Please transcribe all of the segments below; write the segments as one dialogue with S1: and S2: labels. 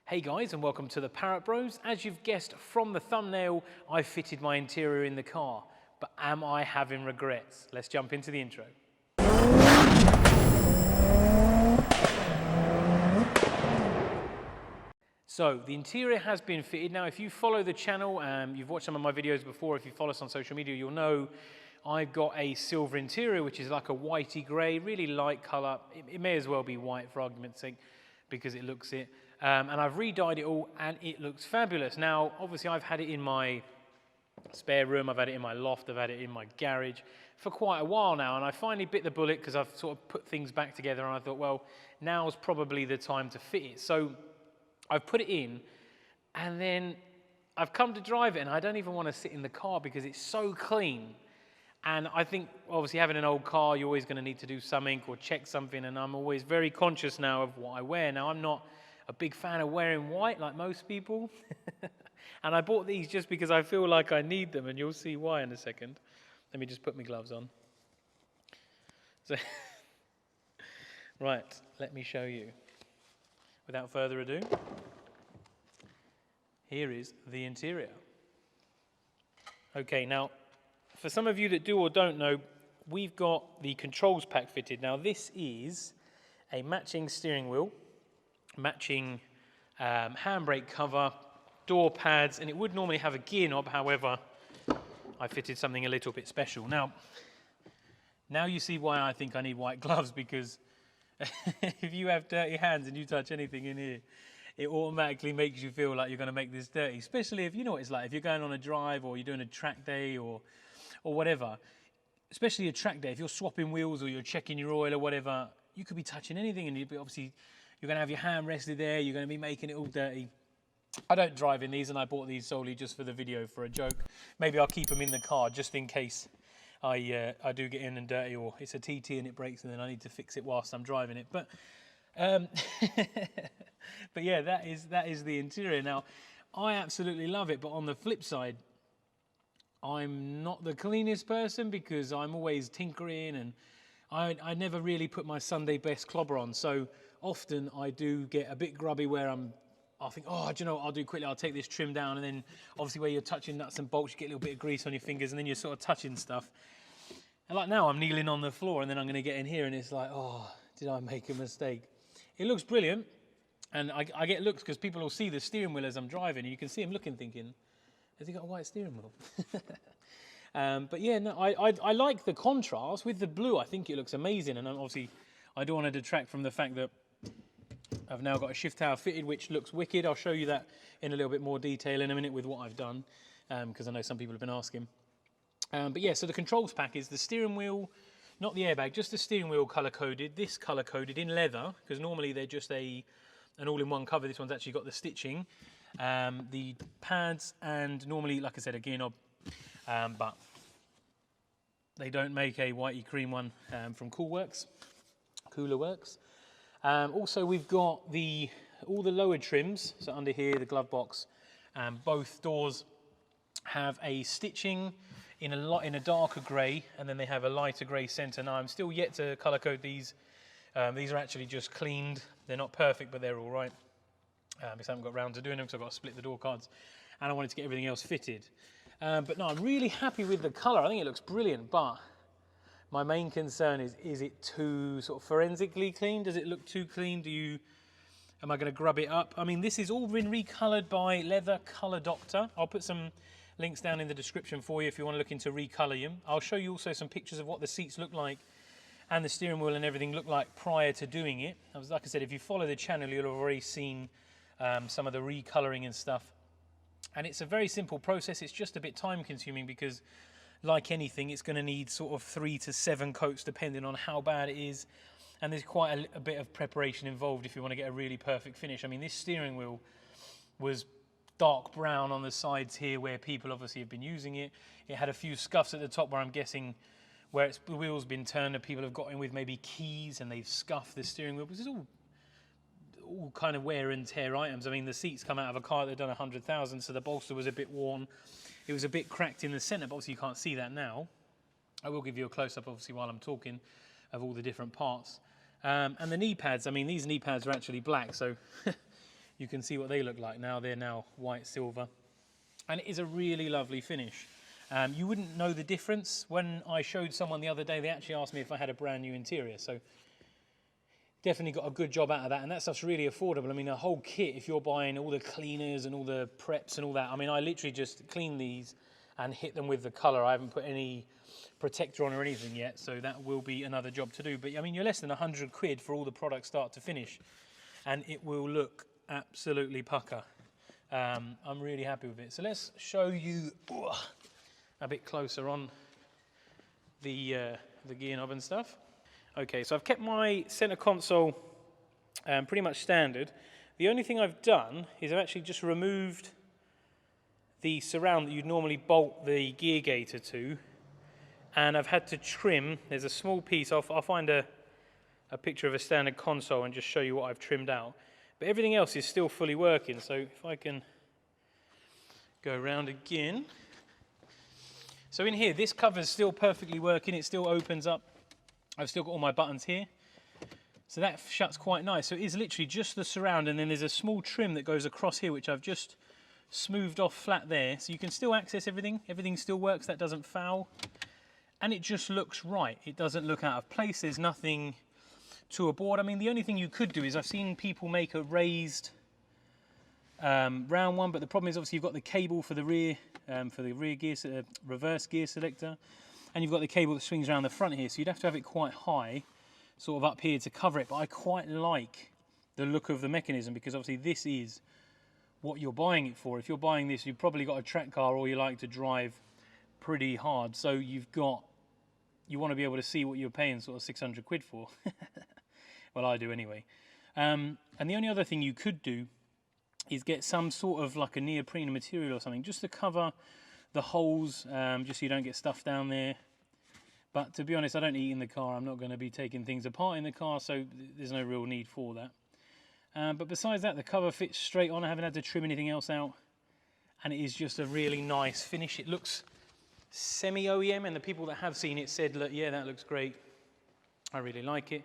S1: Hey guys, and welcome to the Parrott Bros. As you've guessed from the thumbnail, I fitted my interior in the car, but am I having regrets? Let's jump into the intro. So the interior has been fitted. Now, if you follow the channel, you've watched some of my videos before, if you follow us on social media, you'll know I've got a silver interior, which is like a whitey grey, really light colour. It may as well be white for argument's sake, because it looks it. And I've re-dyed it all, and it looks fabulous. Now, obviously, I've had it in my spare room, I've had it in my loft, I've had it in my garage for quite a while now, and I finally bit the bullet because I've sort of put things back together, and I thought, well, now's probably the time to fit it. So I've put it in, and then I've come to drive it, and I don't even want to sit in the car because it's so clean. And I think, obviously, having an old car, you're always going to need to do something or check something, and I'm always very conscious now of what I wear. Now, I'm not a big fan of wearing white like most people, and I bought these just because I feel like I need them, and you'll see why in a second. Let me just put my gloves on. So, right, let me show you. Without further ado, here is the interior. Okay, now, for some of you that do or don't know, we've got the controls pack fitted. Now, this is a matching steering wheel, matching handbrake cover, door pads, and it would normally have a gear knob. However, I fitted something a little bit special. Now you see why I think I need white gloves, because if you have dirty hands and you touch anything in here, it automatically makes you feel like you're going to make this dirty, especially if you know what it's like. If you're going on a drive or you're doing a track day or whatever, especially a track day, if you're swapping wheels or you're checking your oil or whatever, you could be touching anything, and you'd be obviously, you're going to have your hand rested there, you're going to be making it all dirty. I don't drive in these, and I bought these solely just for the video, for a joke. Maybe I'll keep them in the car just in case I do get in and dirty, or it's a TT and it breaks and then I need to fix it whilst I'm driving it. But but yeah, that is the interior. Now, I absolutely love it, but on the flip side, I'm not the cleanest person because I'm always tinkering, and I never really put my Sunday best clobber on. So often I do get a bit grubby where I think, oh, do you know what I'll do quickly? I'll take this trim down, and then obviously where you're touching nuts and bolts, you get a little bit of grease on your fingers, and then you're sort of touching stuff. And like now, I'm kneeling on the floor, and then I'm going to get in here, and it's like, oh, did I make a mistake? It looks brilliant, and I get looks because people will see the steering wheel as I'm driving, and you can see them looking, thinking, has he got a white steering wheel? But yeah, no, I like the contrast with the blue. I think it looks amazing, and obviously I don't want to detract from the fact that I've now got a shift tower fitted, which looks wicked. I'll show you that in a little bit more detail in a minute with what I've done, because I know some people have been asking. But yeah, so the controls pack is the steering wheel, not the airbag, just the steering wheel colour-coded. This colour-coded in leather, because normally they're just an all-in-one cover. This one's actually got the stitching, the pads, and normally, like I said, a gear knob. But they don't make a whitey cream one from Coolerworx. Also, we've got all the lower trims. So under here, the glove box, both doors have a stitching in a darker grey, and then they have a lighter grey centre. Now, I'm still yet to colour code these. These are actually just cleaned. They're not perfect, but they're all right. Because I haven't got round to doing them, so I've got to split the door cards, and I wanted to get everything else fitted. But no, I'm really happy with the colour. I think it looks brilliant, but my main concern is it too sort of forensically clean? Does it look too clean? Am I going to grub it up? I mean, this is all been recoloured by Leather Colour Doctor. I'll put some links down in the description for you if you want to look into recolour them. I'll show you also some pictures of what the seats look like and the steering wheel and everything looked like prior to doing it. Like I said, if you follow the channel, you'll have already seen some of the recolouring and stuff. And it's a very simple process. It's just a bit time consuming because, like anything, it's going to need sort of 3 to 7 coats depending on how bad it is. And there's quite a bit of preparation involved if you want to get a really perfect finish. I mean, this steering wheel was dark brown on the sides here where people obviously have been using it. It had a few scuffs at the top where I'm guessing where the wheel's been turned and people have got in with maybe keys and they've scuffed the steering wheel. This is all kind of wear and tear items. I mean, the seats come out of a car that had done 100,000, so the bolster was a bit worn. It was a bit cracked in the centre, but obviously you can't see that now. I will give you a close-up, obviously, while I'm talking, of all the different parts. And the knee pads, I mean, these knee pads are actually black, so you can see what they look like now. They're now white silver, and it is a really lovely finish. You wouldn't know the difference. When I showed someone the other day, they actually asked me if I had a brand new interior. So definitely got a good job out of that, and that stuff's really affordable. I mean, a whole kit, if you're buying all the cleaners and all the preps and all that, I mean, I literally just clean these and hit them with the colour. I haven't put any protector on or anything yet, so that will be another job to do. But I mean, you're less than 100 quid for all the products start to finish, and it will look absolutely pucker. I'm really happy with it. So let's show you a bit closer on the gear knob and stuff. Okay, so I've kept my center console pretty much standard. The only thing I've done is I've actually just removed the surround that you'd normally bolt the gear gaiter to, and I've had to trim. There's a small piece. I'll find a picture of a standard console and just show you what I've trimmed out. But everything else is still fully working, so if I can go around again. So in here, this cover's still perfectly working. It still opens up. I've still got all my buttons here. So that shuts quite nice. So it is literally just the surround, and then there's a small trim that goes across here, which I've just smoothed off flat there. So you can still access everything. Everything still works. That doesn't foul. And it just looks right. It doesn't look out of place. There's nothing to a board. I mean, the only thing you could do is I've seen people make a raised round one, but the problem is obviously you've got the cable for the rear gear, reverse gear selector, and you've got the cable that swings around the front here, so you'd have to have it quite high, sort of up here to cover it. But I quite like the look of the mechanism, because obviously this is what you're buying it for. If you're buying this, you've probably got a track car, or you like to drive pretty hard, so you want to be able to see what you're paying sort of 600 quid for. Well, I do anyway. And the only other thing you could do is get some sort of like a neoprene material or something, just to cover the holes, just so you don't get stuff down there. But to be honest, I don't eat in the car. I'm not going to be taking things apart in the car, so there's no real need for that. But besides that, the cover fits straight on. I haven't had to trim anything else out, and it is just a really nice finish. It looks semi-OEM, and the people that have seen it said, look, yeah, that looks great. I really like it.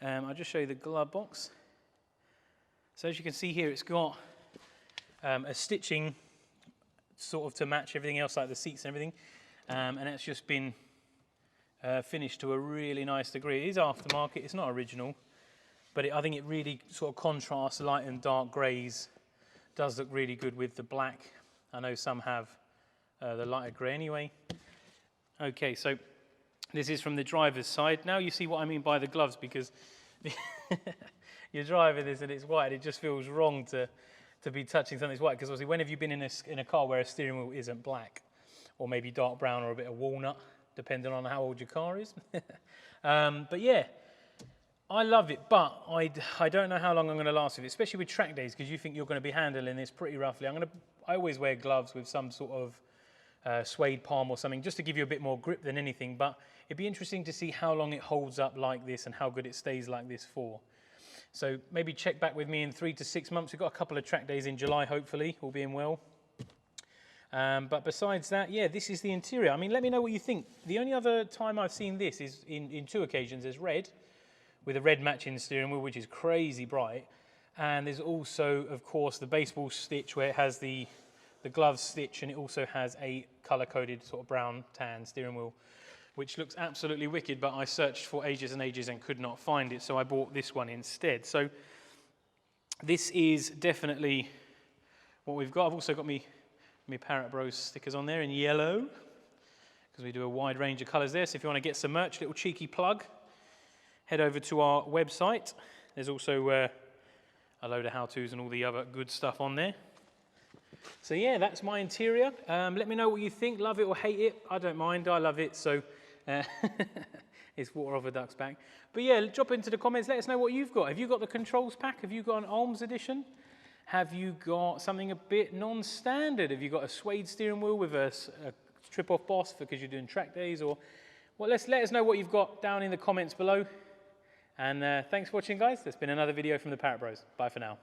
S1: I'll just show you the glove box. So as you can see here, it's got a stitching sort of to match everything else, like the seats and everything, and that's just been finished to a really nice degree. It is aftermarket, it's not original, but I think it really sort of contrasts light and dark greys. Does look really good with the black. I know some have the lighter grey anyway. Okay, so this is from the driver's side. Now you see what I mean by the gloves, because you're driving this and it's white, and it just feels wrong to be touching something that's white, because obviously when have you been in a car where a steering wheel isn't black, or maybe dark brown or a bit of walnut, depending on how old your car is. But yeah, I love it, but I don't know how long I'm going to last with it, especially with track days, because you think you're going to be handling this pretty roughly. I always wear gloves with some sort of suede palm or something, just to give you a bit more grip than anything. But it'd be interesting to see how long it holds up like this and how good it stays like this for. So maybe check back with me in 3 to 6 months. We've got a couple of track days in July, hopefully, all being well. But besides that, yeah, this is the interior. I mean, let me know what you think. The only other time I've seen this is in 2 occasions. There's red, with a red matching steering wheel, which is crazy bright. And there's also, of course, the baseball stitch, where it has the glove stitch, and it also has a color-coded sort of brown tan steering wheel, which looks absolutely wicked, but I searched for ages and ages and could not find it, so I bought this one instead. So this is definitely what we've got. I've also got me Parrott Bros stickers on there in yellow, because we do a wide range of colours there. So if you want to get some merch, little cheeky plug, head over to our website. There's also a load of how-tos and all the other good stuff on there. So yeah, that's my interior. Let me know what you think. Love it or hate it. I don't mind. I love it. So it's water off a duck's back. But yeah, drop into the comments. Let us know what you've got. Have you got the controls pack? Have you got an Olms edition? Have you got something a bit non-standard? Have you got a suede steering wheel with a strip-off boss because you're doing track days? Or well, let us know what you've got down in the comments below. And thanks for watching, guys. There's been another video from the Parrott Bros. Bye for now.